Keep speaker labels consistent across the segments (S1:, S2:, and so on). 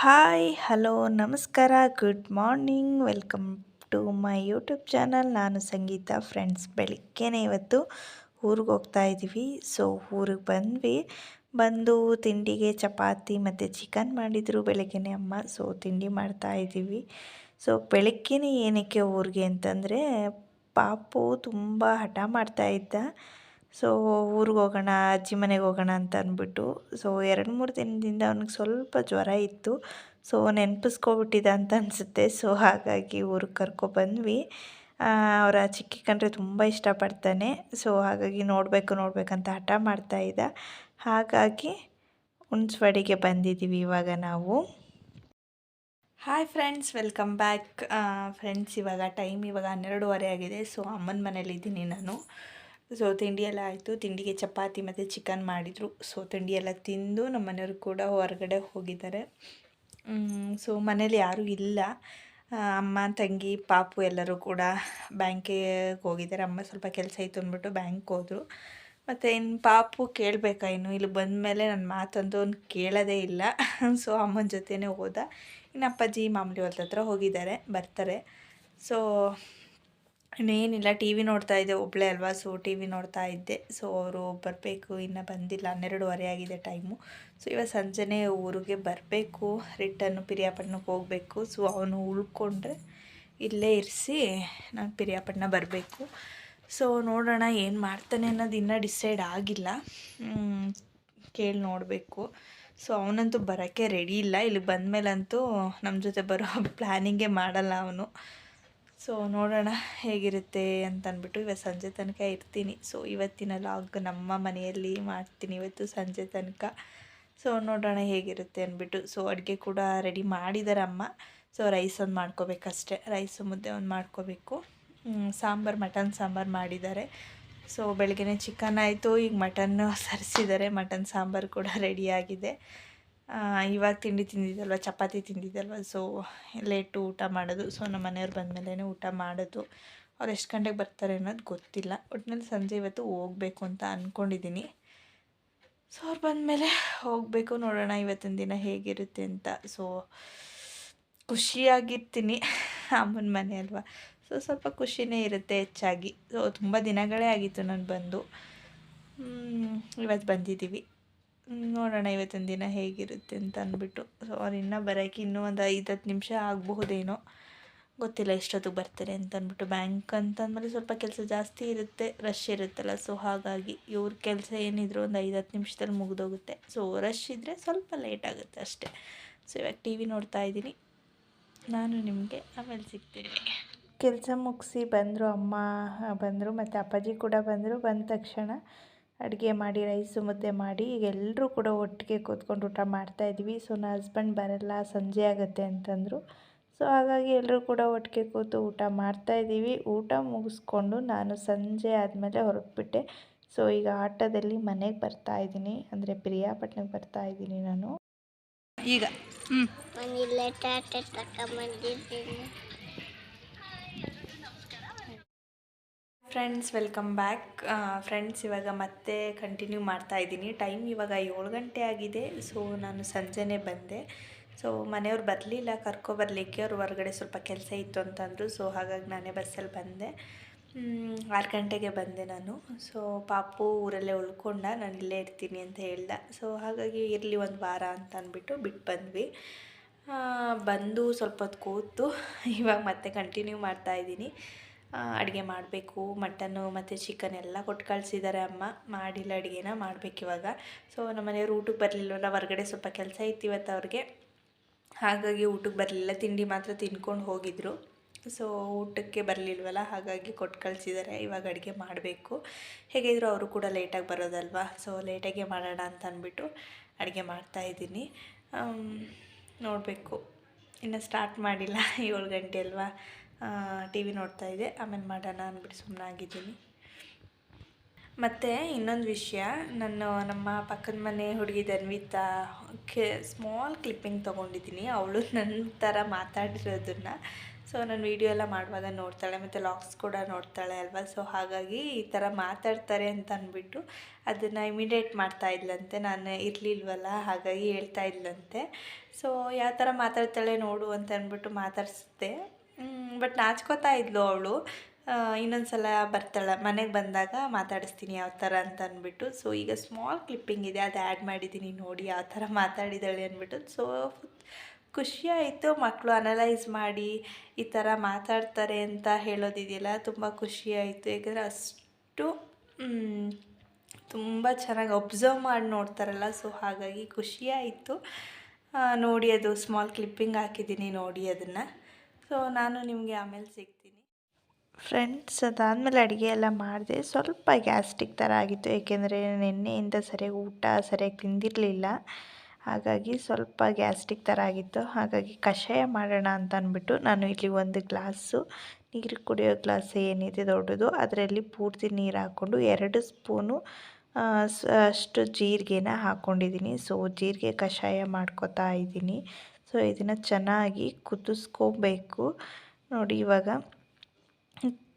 S1: Hi hello ನಮಸ್ಕಾರ good morning welcome to my YouTube channel. ನಾನು Sangeetha. Friends, ಬೆಳಿಗ್ಗೆನೇ ಇವತ್ತು ಊರಿಗೆ ಹೋಗ್ತಾ ಇದ್ದೀವಿ. ಸೊ ಊರಿಗೆ ಬಂದು ತಿಂಡಿಗೆ ಚಪಾತಿ ಮತ್ತು ಚಿಕನ್ ಮಾಡಿದರು ಬೆಳಗ್ಗೆನೇ ಅಮ್ಮ. ಸೊ ತಿಂಡಿ ಮಾಡ್ತಾ ಇದ್ದೀವಿ. ಸೊ ಬೆಳಗ್ಗೆನೇ ಏನಕ್ಕೆ ಊರಿಗೆ ಅಂತಂದರೆ, ಪಾಪು ತುಂಬ ಹಠ ಮಾಡ್ತಾ ಇದ್ದ. ಸೊ ಊರಿಗೆ ಹೋಗೋಣ, ಅಜ್ಜಿ ಮನೆಗೆ ಹೋಗೋಣ ಅಂತ ಅಂದ್ಬಿಟ್ಟು. ಸೊ 2-3 ದಿನದಿಂದ ಅವ್ನಿಗೆ ಸ್ವಲ್ಪ ಜ್ವರ ಇತ್ತು. ಸೊ ನೆನಪಿಸ್ಕೊಬಿಟ್ಟಿದ್ದ ಅಂತ ಅನಿಸುತ್ತೆ. ಸೊ ಹಾಗಾಗಿ ಊರಿಗೆ ಕರ್ಕೊಬಂದ್ವಿ. ಅವರ ಚಿಕ್ಕಿ ಕಂಡ್ರೆ ತುಂಬ ಇಷ್ಟಪಡ್ತಾನೆ. ಸೊ ಹಾಗಾಗಿ ನೋಡಬೇಕಂತ ಹಠ ಮಾಡ್ತಾಯಿದ್ದ. ಹಾಗಾಗಿ ಹುಣಸವಾಡಿಗೆ ಬಂದಿದ್ದೀವಿ ಇವಾಗ ನಾವು. Hi friends, welcome back. Friends, ಇವಾಗ 12:30 ಆಗಿದೆ. ಸೊ ಅಮ್ಮನ ಮನೇಲಿದ್ದೀನಿ ನಾನು. ಸೊ ತಿಂಡಿ ಎಲ್ಲ ಆಯಿತು. ತಿಂಡಿಗೆ ಚಪಾತಿ ಮತ್ತು ಚಿಕನ್ ಮಾಡಿದರು. ಸೊ ತಿಂಡಿ ಎಲ್ಲ ತಿಂದು ನಮ್ಮ ಮನೆಯವರು ಕೂಡ ಹೊರಗಡೆ ಹೋಗಿದ್ದಾರೆ. ಸೊ ಮನೇಲಿ ಯಾರೂ ಇಲ್ಲ. ಅಮ್ಮ, ತಂಗಿ, ಪಾಪು ಎಲ್ಲರೂ ಕೂಡ ಬ್ಯಾಂಕಿಗೆ ಹೋಗಿದ್ದಾರೆ. ಅಮ್ಮ ಸ್ವಲ್ಪ ಕೆಲಸ ಇತ್ತು ಅಂದ್ಬಿಟ್ಟು ಬ್ಯಾಂಕ್ ಹೋದರು. ಮತ್ತು ಇನ್ನು ಪಾಪು ಕೇಳಬೇಕಾ, ಇನ್ನು ಇಲ್ಲಿ ಬಂದಮೇಲೆ ನನ್ನ ಮಾತಂತೂ ಅವ್ನು ಕೇಳೋದೇ ಇಲ್ಲ. ಸೊ ಅಮ್ಮನ ಜೊತೆನೇ ಹೋದ. ಇನ್ನು ಅಪ್ಪಾಜಿ ಮಾಮೂಲಿ ಹೊಲದ ಹತ್ರ ಹೋಗಿದ್ದಾರೆ, ಬರ್ತಾರೆ. ಸೊ ಇನ್ನೇನಿಲ್ಲ, ಟಿ ವಿ ನೋಡ್ತಾ ಇದ್ದೆ, ಒಬ್ಬಳೇ ಅಲ್ವಾ. ಸೊ ಟಿ ವಿ ನೋಡ್ತಾ ಇದ್ದೆ. ಸೊ ಅವರು ಬರಬೇಕು, ಇನ್ನೂ ಬಂದಿಲ್ಲ. 12:30 ಆಗಿದೆ ಟೈಮು. ಸೊ ಇವಾಗ ಸಂಜೆನೇ ಊರಿಗೆ ಬರಬೇಕು. ರಿಟರ್ನು ಪಿರಿಯಾಪಟ್ಟಣಕ್ಕೆ ಹೋಗಬೇಕು. ಸೊ ಅವನು ಉಳ್ಕೊಂಡ್ರೆ ಇಲ್ಲೇ ಇರಿಸಿ ನಾನು ಪಿರಿಯಾಪಟ್ಟಣ ಬರಬೇಕು. ಸೊ ನೋಡೋಣ ಏನು ಮಾಡ್ತಾನೆ ಅನ್ನೋದು ಇನ್ನೂ ಡಿಸೈಡ್ ಆಗಿಲ್ಲ. ಕೇಳಿ ನೋಡಬೇಕು. ಸೊ ಅವನಂತೂ ಬರೋಕ್ಕೆ ರೆಡಿ ಇಲ್ಲ. ಇಲ್ಲಿಗೆ ಬಂದಮೇಲಂತೂ ನಮ್ಮ ಜೊತೆ ಬರೋ ಪ್ಲ್ಯಾನಿಂಗೇ ಮಾಡಲ್ಲ ಅವನು. ಸೊ ನೋಡೋಣ ಹೇಗಿರುತ್ತೆ ಅಂತ ಅಂದ್ಬಿಟ್ಟು ಇವತ್ತು ಸಂಜೆ ತನಕ ಇರ್ತೀನಿ. ಸೊ ಇವತ್ತಿನ ಲಾಗ್ ನಮ್ಮ ಮನೆಯಲ್ಲಿ ಮಾಡ್ತೀನಿ ಇವತ್ತು ಸಂಜೆ ತನಕ. ಸೊ ನೋಡೋಣ ಹೇಗಿರುತ್ತೆ ಅಂದ್ಬಿಟ್ಟು. ಸೊ ಅಡುಗೆ ಕೂಡ ರೆಡಿ ಮಾಡಿದ್ದಾರೆ ಅಮ್ಮ. ಸೊ ರೈಸ್ ಒಂದು ಮಾಡ್ಕೋಬೇಕಷ್ಟೆ. ರೈಸು ಮುದ್ದೆ ಒಂದು ಮಾಡ್ಕೋಬೇಕು. ಸಾಂಬಾರು, ಮಟನ್ ಸಾಂಬಾರು ಮಾಡಿದ್ದಾರೆ. ಸೊ ಬೆಳಗ್ಗೆನೇ ಚಿಕನ್ ಆಯಿತು, ಈಗ ಮಟನ್ನು ಸರಿಸಿದ್ದಾರೆ. ಮಟನ್ ಸಾಂಬಾರು ಕೂಡ ರೆಡಿಯಾಗಿದೆ. ಇವಾಗ ತಿಂಡಿ ತಿಂದಿದ್ದಲ್ವ, ಚಪಾತಿ ತಿಂದಿದ್ದಲ್ವ. ಸೊ ಲೇಟು ಊಟ ಮಾಡೋದು. ಸೊ ನಮ್ಮ ಮನೆಯವ್ರು ಬಂದಮೇಲೆ ಊಟ ಮಾಡೋದು. ಅವ್ರು ಎಷ್ಟು ಗಂಟೆಗೆ ಬರ್ತಾರೆ ಅನ್ನೋದು ಗೊತ್ತಿಲ್ಲ. ಒಟ್ಟಿನಲ್ಲಿ ಸಂಜೆ ಇವತ್ತು ಹೋಗಬೇಕು ಅಂತ ಅಂದ್ಕೊಂಡಿದ್ದೀನಿ. ಸೊ ಅವ್ರು ಬಂದಮೇಲೆ ಹೋಗಬೇಕು. ನೋಡೋಣ ಇವತ್ತಿನ ದಿನ ಹೇಗಿರುತ್ತೆ ಅಂತ. ಸೊ ಖುಷಿಯಾಗಿರ್ತೀನಿ. ಅಮ್ಮನ ಮನೆ ಅಲ್ವಾ. ಸೊ ಸ್ವಲ್ಪ ಖುಷಿನೇ ಇರುತ್ತೆ ಹೆಚ್ಚಾಗಿ. ಸೊ ತುಂಬ ದಿನಗಳೇ ಆಗಿತ್ತು ನಾನು ಬಂದು. ಇವತ್ತು ಬಂದಿದ್ದೀವಿ. ನೋಡೋಣ ಇವತ್ತಿನ ದಿನ ಹೇಗಿರುತ್ತೆ ಅಂತ ಅಂದ್ಬಿಟ್ಟು. ಸೊ ಅವ್ರು ಇನ್ನೂ ಬರೋಕ್ಕೆ ಇನ್ನೂ ಒಂದು 5-10 ನಿಮಿಷ ಆಗಬಹುದೇನೋ, ಗೊತ್ತಿಲ್ಲ ಎಷ್ಟೊತ್ತಿಗೆ ಬರ್ತಾರೆ ಅಂತ ಅಂದ್ಬಿಟ್ಟು. ಬ್ಯಾಂಕ್ ಅಂತಂದಮೇಲೆ ಸ್ವಲ್ಪ ಕೆಲಸ ಜಾಸ್ತಿ ಇರುತ್ತೆ, ರಶ್ ಇರುತ್ತಲ್ಲ. ಸೊ ಹಾಗಾಗಿ ಇವ್ರ ಕೆಲಸ ಏನಿದ್ರು ಒಂದು 5-10 ನಿಮಿಷದಲ್ಲಿ ಮುಗಿದೋಗುತ್ತೆ. ಸೊ ರಶ್ ಇದ್ದರೆ ಸ್ವಲ್ಪ ಲೇಟ್ ಆಗುತ್ತೆ ಅಷ್ಟೇ. ಸೊ ಇವಾಗ ಟಿ ವಿ ನೋಡ್ತಾ ಇದ್ದೀನಿ. ನಾನು ನಿಮಗೆ ಆಮೇಲೆ ಸಿಗ್ತೀನಿ. ಕೆಲಸ ಮುಗಿಸಿ ಬಂದರು, ಅಮ್ಮ ಬಂದರು ಮತ್ತು ಅಪ್ಪಾಜಿ ಕೂಡ ಬಂದರು. ಬಂದ ತಕ್ಷಣ ಅಡುಗೆ ಮಾಡಿ, ರೈಸು ಮುದ್ದೆ ಮಾಡಿ, ಈಗ ಎಲ್ಲರೂ ಕೂಡ ಒಟ್ಟಿಗೆ ಕೂತ್ಕೊಂಡು ಊಟ ಮಾಡ್ತಾಯಿದ್ವಿ. ಸೊ ನನ್ನ ಹಸ್ಬೆಂಡ್ ಬರಲ್ಲ, ಸಂಜೆ ಆಗುತ್ತೆ ಅಂತಂದರು. ಸೊ ಹಾಗಾಗಿ ಎಲ್ಲರೂ ಕೂಡ ಒಟ್ಟಿಗೆ ಕೂತು ಊಟ ಮಾಡ್ತಾಯಿದ್ದೀವಿ. ಊಟ ಮುಗಿಸ್ಕೊಂಡು ನಾನು ಸಂಜೆ ಆದಮೇಲೆ ಹೊರಟ್ಬಿಟ್ಟೆ. ಸೊ ಈಗ ಆಟೋದಲ್ಲಿ ಮನೆಗೆ ಬರ್ತಾಯಿದ್ದೀನಿ, ಅಂದರೆ ಪಿರಿಯಾಪಟ್ಟಣಕ್ಕೆ ಬರ್ತಾಯಿದ್ದೀನಿ ನಾನು ಈಗ. Friends, welcome back. ಫ್ರೆಂಡ್ಸ್, ಇವಾಗ ಮತ್ತೆ ಕಂಟಿನ್ಯೂ ಮಾಡ್ತಾಯಿದ್ದೀನಿ. ಟೈಮ್ ಇವಾಗ 7 ಗಂಟೆ ಆಗಿದೆ. ಸೊ ನಾನು ಸಂಜೆನೇ ಬಂದೆ. ಸೊ ಮನೆಯವ್ರು ಬರಲಿಲ್ಲ ಕರ್ಕೊಬರ್ಲಿಕ್ಕೆ. ಅವ್ರು ಹೊರಗಡೆ ಸ್ವಲ್ಪ ಕೆಲಸ ಇತ್ತು ಅಂತಂದರು. ಸೊ ಹಾಗಾಗಿ ನಾನೇ ಬಸ್ಸಲ್ಲಿ ಬಂದೆ. 6 ಗಂಟೆಗೆ ಬಂದೆ ನಾನು. ಸೊ ಪಾಪು ಊರಲ್ಲೇ ಉಳ್ಕೊಂಡ, ನಾನು ಇಲ್ಲೇ ಇರ್ತೀನಿ ಅಂತ ಹೇಳ್ದ. ಸೊ ಹಾಗಾಗಿ ಇರಲಿ ಒಂದು ವಾರ ಅಂತ ಅಂದ್ಬಿಟ್ಟು ಬಿಟ್ಟು ಬಂದ್ವಿ. ಬಂದು ಸ್ವಲ್ಪ ಹೊತ್ತು ಕೂತು ಇವಾಗ ಮತ್ತೆ ಕಂಟಿನ್ಯೂ ಮಾಡ್ತಾಯಿದ್ದೀನಿ. ಅಡುಗೆ ಮಾಡಬೇಕು. ಮಟನ್ನು ಮತ್ತು ಚಿಕನ್ ಎಲ್ಲ ಕೊಟ್ಟು ಕಳಿಸಿದ್ದಾರೆ ಅಮ್ಮ. ಮಾಡಿಲ್ಲ, ಅಡುಗೆನ ಮಾಡಬೇಕಿವಾಗ. ಸೊ ನಮ್ಮ ಮನೆಯವರು ಊಟಕ್ಕೆ ಬರಲಿಲ್ಲವಲ್ಲ, ಹೊರಗಡೆ ಸ್ವಲ್ಪ ಕೆಲಸ ಇತ್ತು ಇವತ್ತು ಅವ್ರಿಗೆ. ಹಾಗಾಗಿ ಊಟಕ್ಕೆ ಬರಲಿಲ್ಲ, ತಿಂಡಿ ಮಾತ್ರ ತಿನ್ಕೊಂಡು ಹೋಗಿದ್ರು. ಸೊ ಊಟಕ್ಕೆ ಬರಲಿಲ್ವಲ್ಲ, ಹಾಗಾಗಿ ಕೊಟ್ಟು ಕಳಿಸಿದ್ದಾರೆ. ಇವಾಗ ಅಡುಗೆ ಮಾಡಬೇಕು. ಹೇಗಿದ್ರು ಅವರು ಕೂಡ ಲೇಟಾಗಿ ಬರೋದಲ್ವಾ. ಸೊ ಲೇಟಾಗೆ ಮಾಡೋಣ ಅಂತ ಅಂದ್ಬಿಟ್ಟು ಅಡುಗೆ ಮಾಡ್ತಾಯಿದ್ದೀನಿ. ನೋಡಬೇಕು, ಇನ್ನು ಸ್ಟಾರ್ಟ್ ಮಾಡಿಲ್ಲ. 7 ಗಂಟೆ ಅಲ್ವಾ. ಟಿ ವಿ ನೋಡ್ತಾಯಿದ್ದೆ, ಆಮೇಲೆ ಮಾಡೋಣ ಅಂದ್ಬಿಟ್ಟು ಸುಮ್ಮನಾಗಿದ್ದೀನಿ. ಮತ್ತು ಇನ್ನೊಂದು ವಿಷಯ, ನಾನು ನಮ್ಮ ಪಕ್ಕದ ಮನೆ ಹುಡುಗಿ ಧನ್ವಿತಾ ಸ್ಮಾಲ್ ಕ್ಲಿಪ್ಪಿಂಗ್ ತೊಗೊಂಡಿದ್ದೀನಿ. ಅವಳು ನನ್ನ ಥರ ಮಾತಾಡಿರೋದನ್ನು ಸೊ ನಾನು ವೀಡಿಯೋ ಎಲ್ಲ ಮಾಡುವಾಗ ನೋಡ್ತಾಳೆ, ಮತ್ತು ಲಾಗ್ಸ್ ಕೂಡ ನೋಡ್ತಾಳೆ ಅಲ್ವಾ. ಸೊ ಹಾಗಾಗಿ ಈ ಥರ ಮಾತಾಡ್ತಾರೆ ಅಂತ ಅಂದ್ಬಿಟ್ಟು ಅದನ್ನು ಇಮಿಡಿಯೇಟ್ ಮಾಡ್ತಾ ಇದ್ಲಂತೆ. ನಾನು ಇರಲಿಲ್ವಲ್ಲ, ಹಾಗಾಗಿ ಹೇಳ್ತಾ ಇದ್ಲಂತೆ. ಸೊ ಯಾವ ಥರ ಮಾತಾಡ್ತಾಳೆ ನೋಡು ಅಂತ ಅಂದ್ಬಿಟ್ಟು ಮಾತಾಡಿಸಿದೆ. ಬಟ್ ನಾಚ್ಕೋತಾ ಇದ್ಲು ಅವಳು. ಇನ್ನೊಂದು ಸಲ ಬರ್ತಾಳೆ, ಮನೆಗೆ ಬಂದಾಗ ಮಾತಾಡಿಸ್ತೀನಿ ಯಾವ ಥರ ಅಂತ ಅಂದ್ಬಿಟ್ಟು. ಸೊ ಈಗ ಸ್ಮಾಲ್ ಕ್ಲಿಪ್ಪಿಂಗ್ ಇದೆ, ಅದು ಆ್ಯಡ್ ಮಾಡಿದ್ದೀನಿ ನೋಡಿ ಯಾವ ಥರ ಮಾತಾಡಿದ್ದಾಳೆ ಅಂದ್ಬಿಟ್ಟು. ಸೊ ಖುಷಿಯಾಯಿತು, ಮಕ್ಕಳು ಅನಲೈಸ್ ಮಾಡಿ ಈ ಥರ ಮಾತಾಡ್ತಾರೆ ಅಂತ ಹೇಳೋದಿದೆಯಲ್ಲ, ತುಂಬ ಖುಷಿಯಾಯಿತು. ಯಾಕಂದರೆ ಅಷ್ಟು ತುಂಬ ಚೆನ್ನಾಗಿ ಒಬ್ಸರ್ವ್ ಮಾಡಿ ನೋಡ್ತಾರಲ್ಲ. ಸೊ ಹಾಗಾಗಿ ಖುಷಿಯಾಯಿತು ನೋಡಿ. ಅದು ಸ್ಮಾಲ್ ಕ್ಲಿಪ್ಪಿಂಗ್ ಹಾಕಿದ್ದೀನಿ ನೋಡಿ ಅದನ್ನು. ಸೊ ನಾನು ನಿಮಗೆ ಆಮೇಲೆ ಸಿಗ್ತೀನಿ ಫ್ರೆಂಡ್ಸ್. ಅದಾದಮೇಲೆ ಅಡುಗೆ ಎಲ್ಲ ಮಾಡಿದೆ. ಸ್ವಲ್ಪ ಗ್ಯಾಸ್ಟ್ರಿಕ್ ಥರ ಆಗಿತ್ತು, ಏಕೆಂದರೆ ನಿನ್ನೆಯಿಂದ ಸರಿಯಾಗಿ ಊಟ ಸರಿಯಾಗಿ ತಿಂದಿರಲಿಲ್ಲ. ಹಾಗಾಗಿ ಸ್ವಲ್ಪ ಗ್ಯಾಸ್ಟ್ರಿಕ್ ಥರ ಆಗಿತ್ತು. ಹಾಗಾಗಿ ಕಷಾಯ ಮಾಡೋಣ ಅಂತ ಅಂದ್ಬಿಟ್ಟು ನಾನು ಇಲ್ಲಿ ಒಂದು ಗ್ಲಾಸು ನೀರು ಕುಡಿಯೋ ಗ್ಲಾಸ್ ಏನಿದೆ ದೊಡ್ಡದು, ಅದರಲ್ಲಿ ಪೂರ್ತಿ ನೀರು ಹಾಕ್ಕೊಂಡು 2 ಸ್ಪೂನು ಅಷ್ಟು ಜೀರಿಗೆನ ಹಾಕ್ಕೊಂಡಿದ್ದೀನಿ. ಸೊ ಜೀರಿಗೆ ಕಷಾಯ ಮಾಡ್ಕೊತಾ ಇದ್ದೀನಿ. ಸೊ ಇದನ್ನು ಚೆನ್ನಾಗಿ ಕುದಿಸ್ಕೋಬೇಕು ನೋಡಿ. ಇವಾಗ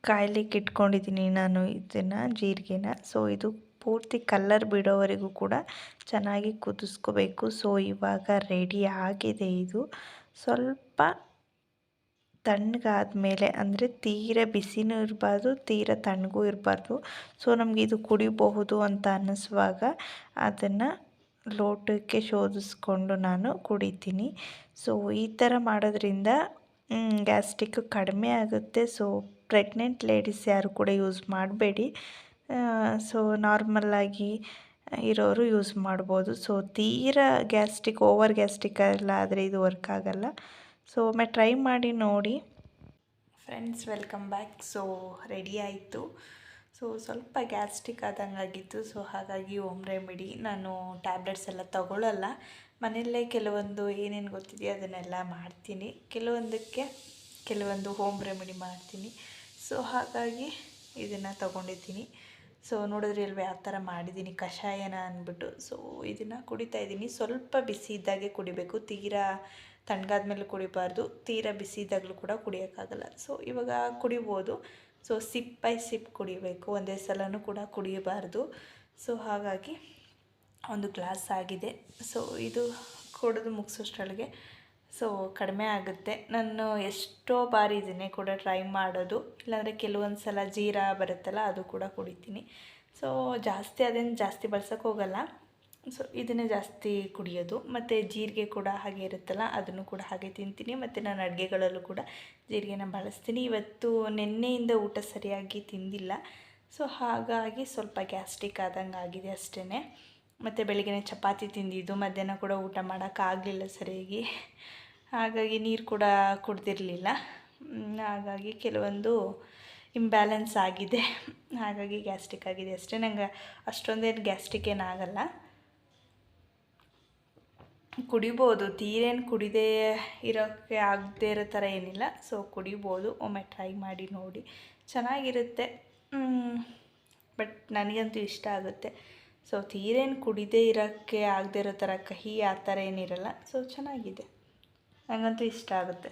S1: ಕಾಯ್ಲಿಕ್ಕೆ ಇಟ್ಕೊಂಡಿದ್ದೀನಿ ನಾನು ಇದನ್ನು ಜೀರಿಗೆನ. ಸೊ ಇದು ಪೂರ್ತಿ ಕಲ್ಲರ್ ಬಿಡೋವರೆಗೂ ಕೂಡ ಚೆನ್ನಾಗಿ ಕುದಿಸ್ಕೋಬೇಕು. ಸೊ ಇವಾಗ ರೆಡಿ ಆಗಿದೆ ಇದು. ಸ್ವಲ್ಪ ತಣ್ಣಗಾದ ಮೇಲೆ, ಅಂದರೆ ತೀರ ಬಿಸಿನೂ ಇರಬಾರ್ದು, ತೀರ ತಣ್ಣಗೂ ಇರಬಾರ್ದು. ಸೊ ನಮಗೆ ಇದು ಕುಡಿಬಹುದು ಅಂತ ಅನ್ನಿಸುವಾಗ ಅದನ್ನು ಲೋಟಕ್ಕೆ ಶೋಧಿಸ್ಕೊಂಡು ನಾನು ಕುಡಿತೀನಿ. ಸೊ ಈ ಥರ ಮಾಡೋದ್ರಿಂದ ಗ್ಯಾಸ್ಟ್ರಿಕ್ ಕಡಿಮೆ ಆಗುತ್ತೆ. ಸೊ ಪ್ರೆಗ್ನೆಂಟ್ ಲೇಡೀಸ್ ಯಾರು ಕೂಡ ಯೂಸ್ ಮಾಡಬೇಡಿ. ಸೊ ನಾರ್ಮಲ್ಲಾಗಿ ಇರೋರು ಯೂಸ್ ಮಾಡ್ಬೋದು. ಸೊ ತೀರಾ ಗ್ಯಾಸ್ಟ್ರಿಕ್, ಓವರ್ ಗ್ಯಾಸ್ಟ್ರಿಕ್ ಎಲ್ಲ ಆದರೆ ಇದು ವರ್ಕ್ ಆಗೋಲ್ಲ. ಸೊ ಒಮ್ಮೆ ಟ್ರೈ ಮಾಡಿ ನೋಡಿ friends. Welcome back. So ready ಆಯಿತು. ಸೊ ಸ್ವಲ್ಪ ಗ್ಯಾಸ್ಟ್ರಿಕ್ ಆದಂಗೆ ಆಗಿತ್ತು. ಸೊ ಹಾಗಾಗಿ ಹೋಮ್ ರೆಮಿಡಿ, ನಾನು ಟ್ಯಾಬ್ಲೆಟ್ಸ್ ಎಲ್ಲ ತಗೊಳ್ಳಲ್ಲ, ಮನೆಯಲ್ಲೇ ಕೆಲವೊಂದು ಏನೇನು ಗೊತ್ತಿದೆಯೋ ಅದನ್ನೆಲ್ಲ ಮಾಡ್ತೀನಿ. ಕೆಲವೊಂದು ಹೋಮ್ ರೆಮಿಡಿ ಮಾಡ್ತೀನಿ. ಸೊ ಹಾಗಾಗಿ ಇದನ್ನು ತೊಗೊಂಡಿದ್ದೀನಿ. ಸೊ ನೋಡಿದ್ರಿ ಅಲ್ವ ಯಾವ ಥರ ಮಾಡಿದ್ದೀನಿ ಕಷಾಯನ ಅಂದ್ಬಿಟ್ಟು. ಸೊ ಇದನ್ನು ಕುಡಿತಾ ಇದ್ದೀನಿ. ಸ್ವಲ್ಪ ಬಿಸಿ ಇದ್ದಾಗೆ ಕುಡಿಬೇಕು, ತೀರಾ ತಣ್ಣಗಾದ ಮೇಲೆ ಕುಡಿಬಾರ್ದು, ತೀರಾ ಬಿಸಿ ಇದ್ದಾಗಲೂ ಕೂಡ ಕುಡಿಯೋಕ್ಕಾಗಲ್ಲ. ಸೊ ಇವಾಗ ಕುಡಿಬೋದು. ಸೊ ಸಿಪ್ ಬೈ ಸಿಪ್ ಕುಡಿಬೇಕು, ಒಂದೇ ಸಲನೂ ಕೂಡ ಕುಡಿಯಬಾರ್ದು. ಸೊ ಹಾಗಾಗಿ ಒಂದು ಗ್ಲಾಸ್ ಆಗಿದೆ. ಸೊ ಇದು ಕುಡಿದು ಮುಗಿಸೋಷ್ಟ್ರೊಳಗೆ ಸೊ ಕಡಿಮೆ ಆಗುತ್ತೆ. ನಾನು ಎಷ್ಟೋ ಬಾರಿ ಇದನ್ನೇ ಕೂಡ ಟ್ರೈ ಮಾಡೋದು. ಇಲ್ಲಾಂದರೆ ಕೆಲವೊಂದು ಸಲ ಜೀರಾ ಬರುತ್ತಲ್ಲ, ಅದು ಕೂಡ ಕುಡಿತೀನಿ. ಸೊ ಅದೇನು ಜಾಸ್ತಿ ಬಳಸೋಕೆ ಹೋಗಲ್ಲ. ಸೊ ಇದನ್ನೇ ಜಾಸ್ತಿ ಕುಡಿಯೋದು. ಮತ್ತು ಜೀರಿಗೆ ಕೂಡ ಹಾಗೆ ಇರುತ್ತಲ್ಲ, ಅದನ್ನು ಕೂಡ ಹಾಗೆ ತಿಂತೀನಿ. ಮತ್ತು ನಾನು ಅಡುಗೆಗಳಲ್ಲೂ ಕೂಡ ಜೀರಿಗೆನ ಬಳಸ್ತೀನಿ. ಇವತ್ತು ನಿನ್ನೆಯಿಂದ ಊಟ ಸರಿಯಾಗಿ ತಿಂದಿಲ್ಲ. ಸೊ ಹಾಗಾಗಿ ಸ್ವಲ್ಪ ಗ್ಯಾಸ್ಟ್ರಿಕ್ ಆದಂಗೆ ಆಗಿದೆ ಅಷ್ಟೇ. ಮತ್ತು ಬೆಳಗ್ಗೆ ಚಪಾತಿ ತಿಂದಿದ್ದು, ಮಧ್ಯಾಹ್ನ ಕೂಡ ಊಟ ಮಾಡೋಕ್ಕಾಗಲಿಲ್ಲ ಸರಿಯಾಗಿ. ಹಾಗಾಗಿ ನೀರು ಕೂಡ ಕುಡ್ದಿರಲಿಲ್ಲ. ಹಾಗಾಗಿ ಕೆಲವೊಂದು ಇಂಬ್ಯಾಲೆನ್ಸ್ ಆಗಿದೆ. ಹಾಗಾಗಿ ಗ್ಯಾಸ್ಟ್ರಿಕ್ ಆಗಿದೆ ಅಷ್ಟೇ. ನಂಗೆ ಅಷ್ಟೊಂದೇನು ಗ್ಯಾಸ್ಟ್ರಿಕ್ ಏನಾಗಲ್ಲ, ಕುಡಿಬೋದು. ತೀರೇನು ಕುಡಿದೇ ಇರೋಕ್ಕೆ ಆಗದೇ ಇರೋ ಥರ ಏನಿಲ್ಲ. ಸೊ ಕುಡಿಬೋದು. ಒಮ್ಮೆ ಟ್ರೈ ಮಾಡಿ ನೋಡಿ, ಚೆನ್ನಾಗಿರುತ್ತೆ. ಬಟ್ ನನಗಂತೂ ಇಷ್ಟ ಆಗುತ್ತೆ. ಸೊ ತೀರೇನು ಕುಡಿದೇ ಇರೋಕ್ಕೆ ಆಗದೇ ಇರೋ ಥರ ಕಹಿ ಆ ಥರ ಏನಿರಲ್ಲ. ಸೊ ಚೆನ್ನಾಗಿದೆ, ನನಗಂತೂ ಇಷ್ಟ ಆಗುತ್ತೆ.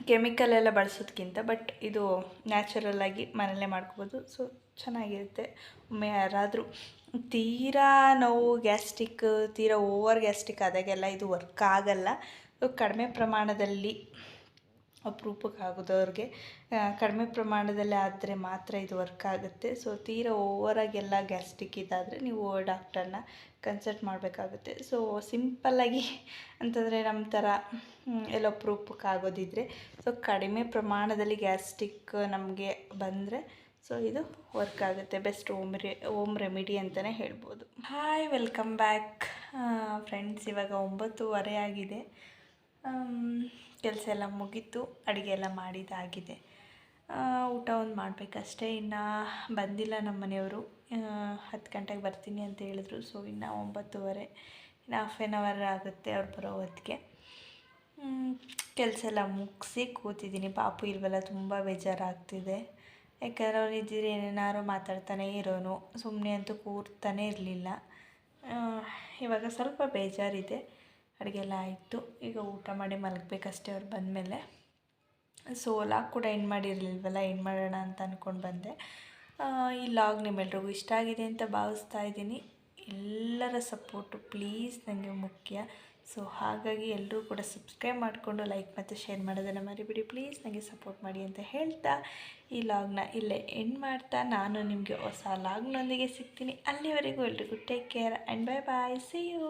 S1: ಕೆಮಿಕಲ್ ಎಲ್ಲ ಬಳಸೋದಕ್ಕಿಂತ ಬಟ್ ಇದು ನ್ಯಾಚುರಲ್ಲಾಗಿ ಮನೆಯಲ್ಲೇ ಮಾಡ್ಕೋಬೋದು. ಸೊ ಚೆನ್ನಾಗಿರುತ್ತೆ. ಒಮ್ಮೆ ಯಾರಾದರೂ ತೀರಾ ನೋವು ಗ್ಯಾಸ್ಟ್ರಿಕ್, ತೀರಾ ಓವರ್ ಗ್ಯಾಸ್ಟ್ರಿಕ್ ಆದಾಗೆಲ್ಲ ಇದು ವರ್ಕ್ ಆಗಲ್ಲ. ಕಡಿಮೆ ಪ್ರಮಾಣದಲ್ಲಿ ಅಪರೂಪಕ್ಕಾಗೋದವ್ರಿಗೆ ಕಡಿಮೆ ಪ್ರಮಾಣದಲ್ಲಿ ಆದರೆ ಮಾತ್ರ ಇದು ವರ್ಕ್ ಆಗುತ್ತೆ. ಸೊ ತೀರಾ ಓವರಾಗೆಲ್ಲ ಗ್ಯಾಸ್ಟ್ರಿಕ್ ಇದಾದರೆ ನೀವು ಡಾಕ್ಟರ್ನ ಕನ್ಸಲ್ಟ್ ಮಾಡಬೇಕಾಗುತ್ತೆ. ಸೊ ಸಿಂಪಲ್ಲಾಗಿ ಅಂತಂದರೆ ನಮ್ಮ ಥರ ಎಲ್ಲ ಅಪರೂಪಕ್ಕಾಗೋದಿದ್ರೆ, ಸೊ ಕಡಿಮೆ ಪ್ರಮಾಣದಲ್ಲಿ ಗ್ಯಾಸ್ಟ್ರಿಕ್ ನಮಗೆ ಬಂದರೆ ಸೊ ಇದು ವರ್ಕ್ ಆಗುತ್ತೆ. ಬೆಸ್ಟ್ ಹೋಮ್ ರೆಮಿಡಿ ಅಂತಲೇ ಹೇಳ್ಬೋದು. Hi, welcome back friends. ಇವಾಗ 9:30 ಆಗಿದೆ. ಕೆಲಸ ಎಲ್ಲ ಮುಗೀತು, ಅಡುಗೆ ಎಲ್ಲ ಮಾಡಿದ್ದಾಗಿದೆ. ಊಟ ಒಂದು ಮಾಡಬೇಕಷ್ಟೇ. ಇನ್ನು ಬಂದಿಲ್ಲ ನಮ್ಮ ಮನೆಯವರು. 10 ಗಂಟೆಗೆ ಬರ್ತೀನಿ ಅಂತ ಹೇಳಿದ್ರು. ಸೊ ಇನ್ನು 9:30, ಇನ್ನು ಹಾಫ್ ಆನ್ ಅವರ್ ಆಗುತ್ತೆ ಅವ್ರು ಬರೋ ಹೊತ್ತಿಗೆ. ಕೆಲಸ ಎಲ್ಲ ಮುಗಿಸಿ ಕೂತಿದ್ದೀನಿ. ಪಾಪು ಇಲ್ವಲ್ಲ, ತುಂಬ ಬೇಜಾರಾಗ್ತಿದೆ. ಯಾಕಂದರೆ ಅವ್ನು ಇದ್ದಿದ್ರೆ ಏನೇನಾರು ಮಾತಾಡ್ತಾನೇ ಇರೋನು, ಸುಮ್ಮನೆ ಅಂತೂ ಕೂರ್ತಾನೇ ಇರಲಿಲ್ಲ. ಇವಾಗ ಸ್ವಲ್ಪ ಬೇಜಾರಿದೆ. ಅಡುಗೆ ಎಲ್ಲ ಆಯಿತು, ಈಗ ಊಟ ಮಾಡಿ ಮಲಗಬೇಕಷ್ಟೇ ಅವ್ರು ಬಂದಮೇಲೆ. ಸೊ ಲಾಗ್ ಕೂಡ ಎಂಡ್ ಮಾಡಿರಲಿಲ್ವಲ್ಲ, ಎಂಡ್ ಮಾಡೋಣ ಅಂತ ಅಂದ್ಕೊಂಡು ಬಂದೆ. ಈ ಲಾಗ್ ನಿಮ್ಮೆಲ್ರಿಗೂ ಇಷ್ಟ ಆಗಿದೆ ಅಂತ ಭಾವಿಸ್ತಾ ಇದ್ದೀನಿ. ಎಲ್ಲರ ಸಪೋರ್ಟು ಪ್ಲೀಸ್ ನನಗೆ ಮುಖ್ಯ. ಸೊ ಹಾಗಾಗಿ ಎಲ್ಲರೂ ಕೂಡ ಸಬ್ಸ್ಕ್ರೈಬ್ ಮಾಡಿಕೊಂಡು ಲೈಕ್ ಮತ್ತು ಶೇರ್ ಮಾಡೋದನ್ನು ಮರಿಬಿಡಿ ಪ್ಲೀಸ್, ನನಗೆ ಸಪೋರ್ಟ್ ಮಾಡಿ ಅಂತ ಹೇಳ್ತಾ ಈ ಲಾಗ್ನ ಇಲ್ಲೇ ಎಂಡ್ ಮಾಡ್ತಾ ನಾನು ನಿಮಗೆ ಹೊಸ ಲಾಗ್ನೊಂದಿಗೆ ಸಿಗ್ತೀನಿ. ಅಲ್ಲಿವರೆಗೂ ಎಲ್ರಿಗೂ take care and bye bye, see you.